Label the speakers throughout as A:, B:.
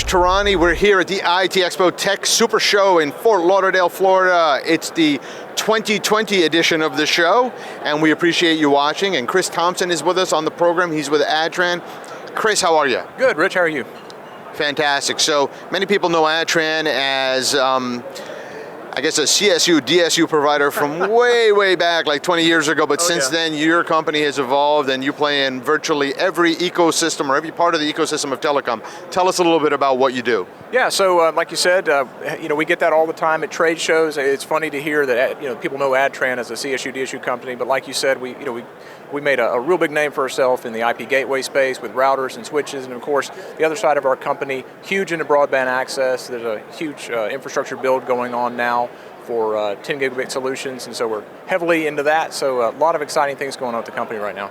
A: Tehrani, we're here at the IT Expo Tech Super Show in Fort Lauderdale, Florida. It's the 2020 edition of the show, and we appreciate you watching. And Chris Thompson is with us on the program. He's with ADTRAN. Chris, how are you?
B: Good, Rich, how are you?
A: Fantastic. So many people know ADTRAN as, I guess, a CSU, DSU provider from way back, like 20 years ago. But since then, your company has evolved and you play in virtually every ecosystem or every part of the ecosystem of telecom. Tell us a little bit about what you do.
B: Yeah, so like you said, we get that all the time at trade shows. It's funny to hear that people know ADTRAN as a CSU, DSU company, but like you said, we made a real big name for ourselves in the IP gateway space with routers and switches, and of course, the other side of our company, huge into broadband access. There's a huge infrastructure build going on now for 10 gigabit solutions, and so we're heavily into that, so a lot of exciting things going on with the company right now.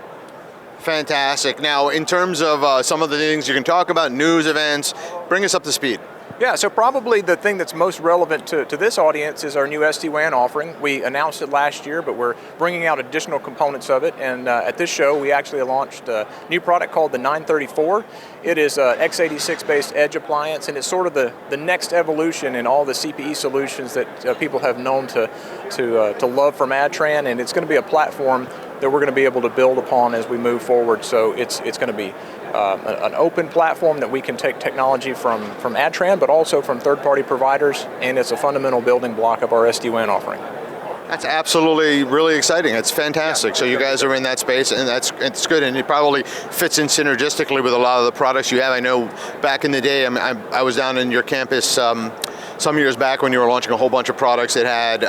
A: Fantastic. Now, in terms of some of the things you can talk about, news events, bring us up to speed.
B: Yeah, so probably the thing that's most relevant to this audience is our new SD-WAN offering. We announced it last year, but we're bringing out additional components of it, and at this show we actually launched a new product called the 934. It is an x86-based edge appliance, and it's sort of the next evolution in all the CPE solutions that people have known to love from ADTRAN, and it's going to be a platform that we're going to be able to build upon as we move forward. So it's going to be an open platform that we can take technology from ADTRAN, but also from third-party providers, and it's a fundamental building block of our SD-WAN offering.
A: That's absolutely really exciting. It's fantastic. Yeah, so you guys are in that space, and it's good, and it probably fits in synergistically with a lot of the products you have. I know back in the day, I was down in your campus some years back when you were launching a whole bunch of products that had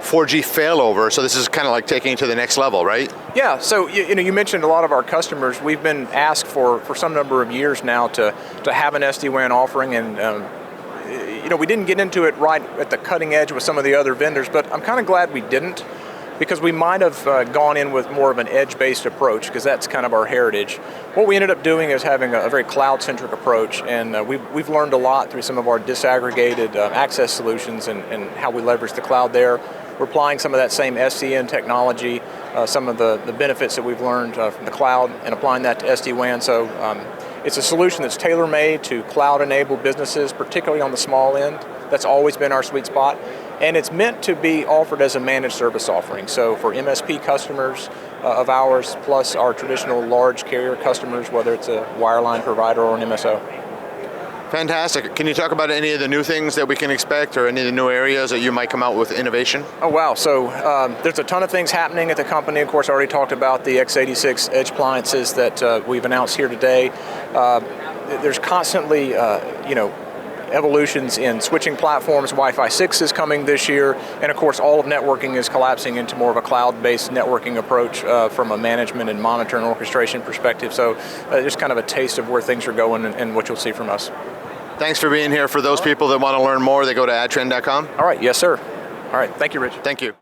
A: 4G failover, so this is kind of like taking it to the next level, right?
B: Yeah, so you mentioned a lot of our customers. We've been asked for some number of years now to have an SD-WAN offering, and we didn't get into it right at the cutting edge with some of the other vendors, but I'm kind of glad we didn't, because we might have gone in with more of an edge-based approach, because that's kind of our heritage. What we ended up doing is having a very cloud-centric approach, and we've learned a lot through some of our disaggregated access solutions and how we leverage the cloud there. We're applying some of that same SCN technology, some of the benefits that we've learned from the cloud, and applying that to SD-WAN. So it's a solution that's tailor-made to cloud-enabled businesses, particularly on the small end. That's always been our sweet spot. And it's meant to be offered as a managed service offering. So for MSP customers of ours, plus our traditional large carrier customers, whether it's a wireline provider or an MSO.
A: Fantastic. Can you talk about any of the new things that we can expect, or any of the new areas that you might come out with innovation?
B: Oh wow, so there's a ton of things happening at the company. Of course, I already talked about the x86 edge appliances that we've announced here today. There's constantly, evolutions in switching platforms. Wi-Fi 6 is coming this year, and of course all of networking is collapsing into more of a cloud-based networking approach from a management and monitoring orchestration perspective. So just kind of a taste of where things are going and what you'll see from us.
A: Thanks for being here. For those people that want to learn more, they go to adtran.com.
B: All right, yes sir. All right, thank you, Rich.
A: Thank you.